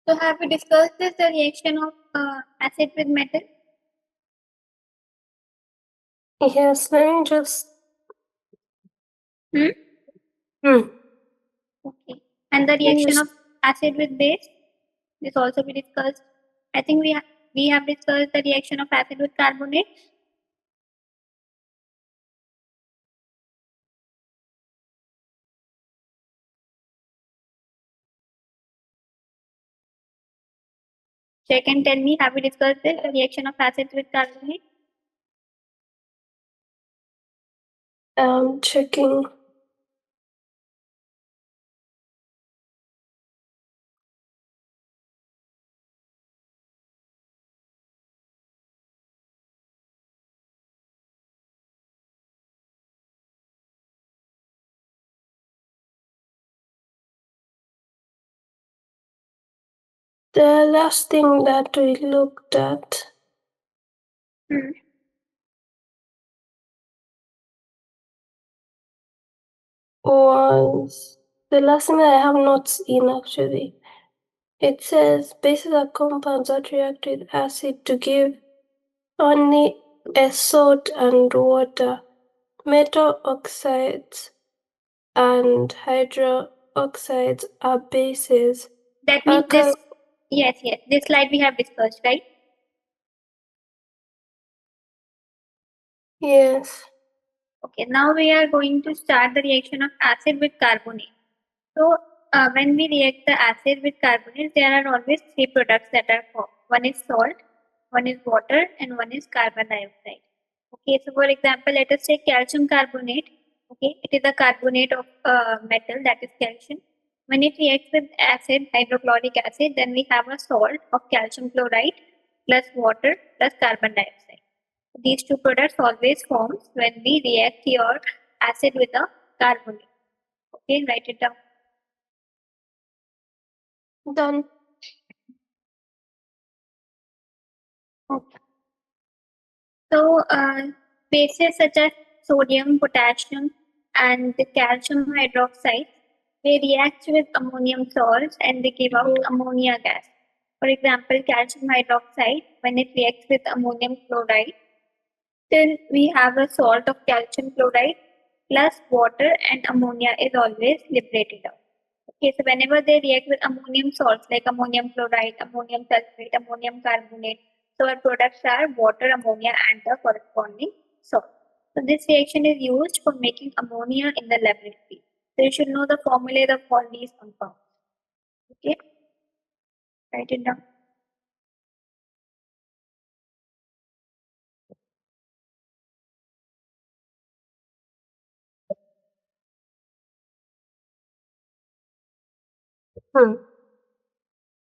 So have we discussed this, the reaction of acid with metal? Yes, let me just. Hmm? Okay. And the reaction Yes. of acid with base? This also we discussed. I think we have discussed the reaction of acid with carbonate. Check and tell me, have we discussed this, the reaction of acid with carbonate? Checking. The last thing that we looked at was the last thing that I have notes in actually. It says bases are compounds that react with acid to give only a salt and water. Metal oxides and hydroxides are bases. That means this, yes, this slide we have discussed, right? Yes. Okay, now we are going to start the reaction of acid with carbonate. So when we react the acid with carbonate, there are always three products that are formed. One is salt, one is water, and one is carbon dioxide. Okay, so for example, let us take calcium carbonate. Okay, it is a carbonate of metal, that is calcium. When it reacts with acid, hydrochloric acid, then we have a salt of calcium chloride plus water plus carbon dioxide. These two products always forms when we react your acid with a carbonate. Okay, write it down. Done. Okay. So, bases such as sodium, potassium, and the calcium hydroxide, they react with ammonium salts and they give out ammonia gas. For example, calcium hydroxide, when it reacts with ammonium chloride, then we have a salt of calcium chloride plus water and ammonia is always liberated out. Okay, so whenever they react with ammonium salts like ammonium chloride, ammonium sulfate, ammonium carbonate, so our products are water, ammonia, and the corresponding salt. So this reaction is used for making ammonia in the laboratory. So you should know the formula of all these compounds. Okay, write it down.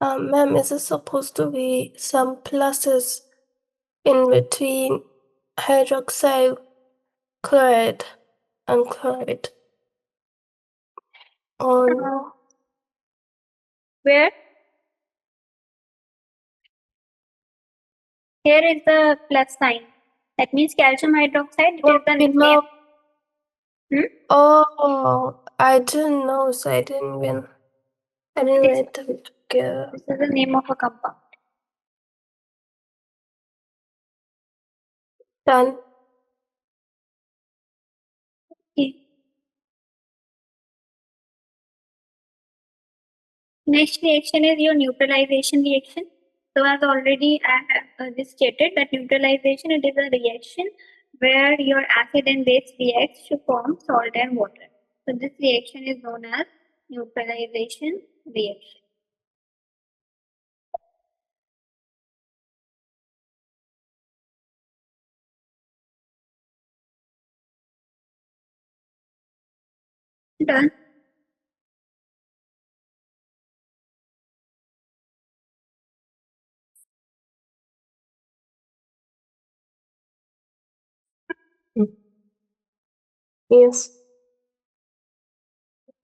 Ma'am, is it supposed to be some pluses in between hydroxide chloride and chloride? Oh no. Where? Here is the plus sign. That means calcium hydroxide, it is the name. Oh, I didn't know, so I didn't write them together. This is the name of a compound. Done. Okay. Next reaction is your neutralization reaction. So as already I have just stated that neutralization, it is a reaction where your acid and base reacts to form salt and water. So this reaction is known as neutralization reaction. Done. Yes.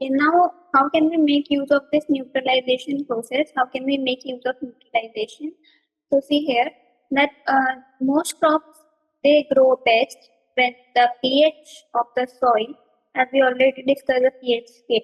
Okay, now how can we make use of this neutralization process? How can we make use of neutralization? So see here that most crops, they grow best when the pH of the soil, as we already discussed the pH scale.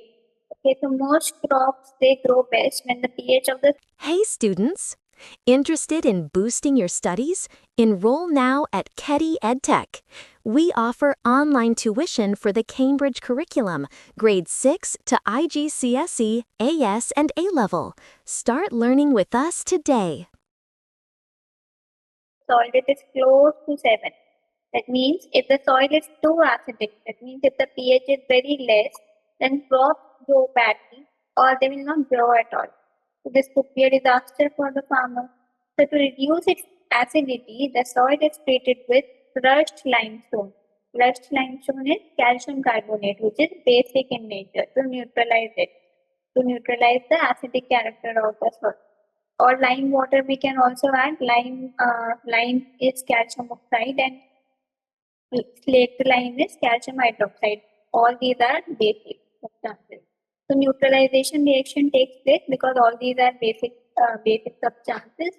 Okay, so most crops, they grow best when the pH of the Hey students! Interested in boosting your studies? Enroll now at Keddy Edtech. We offer online tuition for the Cambridge curriculum, grades 6 to IGCSE, AS, and A-level. Start learning with us today. soil, it is close to 7. That means if the soil is too acidic, that means if the pH is very less, then crops grow badly or they will not grow at all. So this could be a disaster for the farmer. So to reduce its acidity, the soil is treated with crushed limestone. Crushed limestone is calcium carbonate, which is basic in nature, to neutralize it, to neutralize the acidic character of the soil. Or lime water we can also add. Lime is calcium oxide and slaked lime is calcium hydroxide. All these are basic substances. So neutralization reaction takes place because all these are basic substances,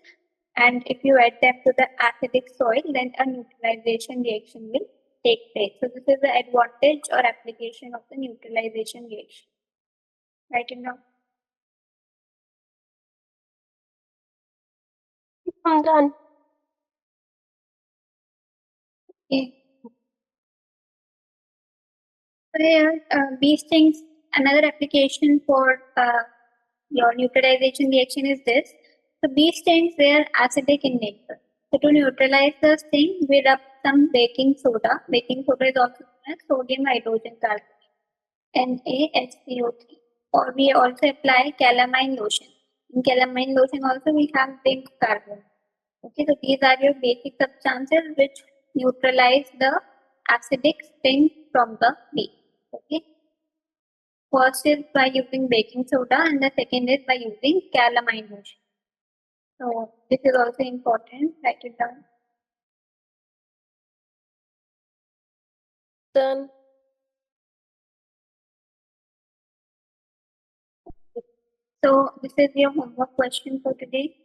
and if you add them to the acidic soil, then a neutralization reaction will take place. So this is the advantage or application of the neutralization reaction. Write it down. I'm done. Okay. So here, these things, another application for your neutralization reaction is this. So these things, they are acidic in nature. So to neutralize this thing, we rub some baking soda. Baking soda is also known as sodium hydrogen carbonate, NaHCO3. Or we also apply calamine lotion. In calamine lotion also we have zinc carbon. Okay, so these are your basic substances which neutralize the acidic sting from the bee. Okay. First is by using baking soda and the second is by using calamine lotion. So this is also important. Write it down. Done. So this is your homework question for today.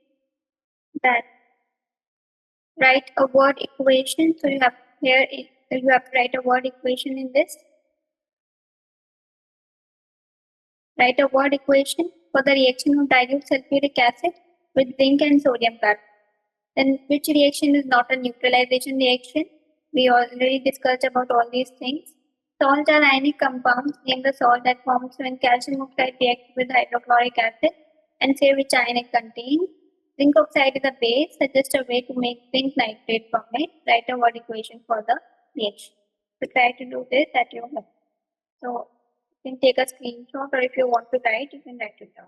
That write a word equation. So you have here you have to write a word equation in this. Write a word equation for the reaction of dilute sulfuric acid with zinc and sodium carbonate. Then which reaction is not a neutralization reaction? We already discussed about all these things. Salts are ionic compounds. Name the salt that forms when calcium oxide reacts with hydrochloric acid and say which ion it contains. Zinc oxide is a base. Suggest a way to make zinc nitrate from it. Write a word equation for the reaction. So try to do this at your home. So you can take a screenshot, or if you want to write, you can write it down.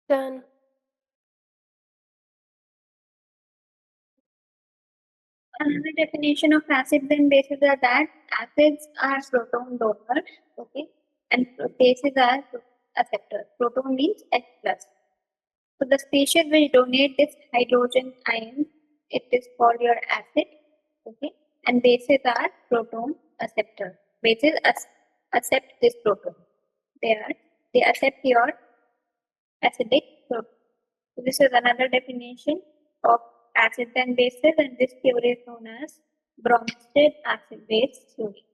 Done. Another definition of acids and bases are that acids are proton donors, okay, and bases are acceptors. Proton means H plus. So the species which donate this hydrogen ion, it is called your acid, okay, and bases are proton acceptors. Bases accept this proton. They accept your acidic proton. So this is another definition of acids and bases, and this theory is known as Bromstead acid-base theory.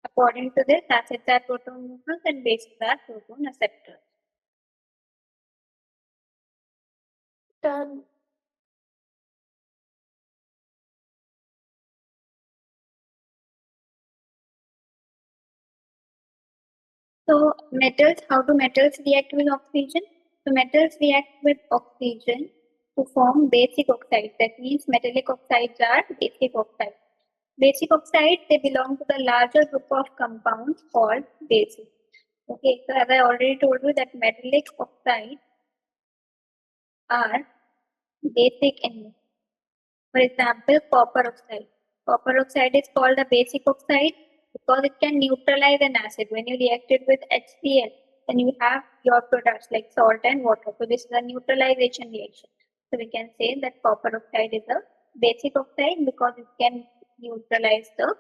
According to this, acids are proton neutrals and bases are proton acceptors. Done. So metals, how do metals react with oxygen? So metals react with oxygen to form basic oxides. That means metallic oxides are basic oxides. Basic oxides, they belong to the larger group of compounds called bases. Okay, so as I already told you that metallic oxides are basic in nature. For example, copper oxide. Copper oxide is called a basic oxide because it can neutralize an acid. When you react it with HCl, then you have your products like salt and water. So this is a neutralization reaction. So we can say that copper oxide is a basic oxide because it can neutralize the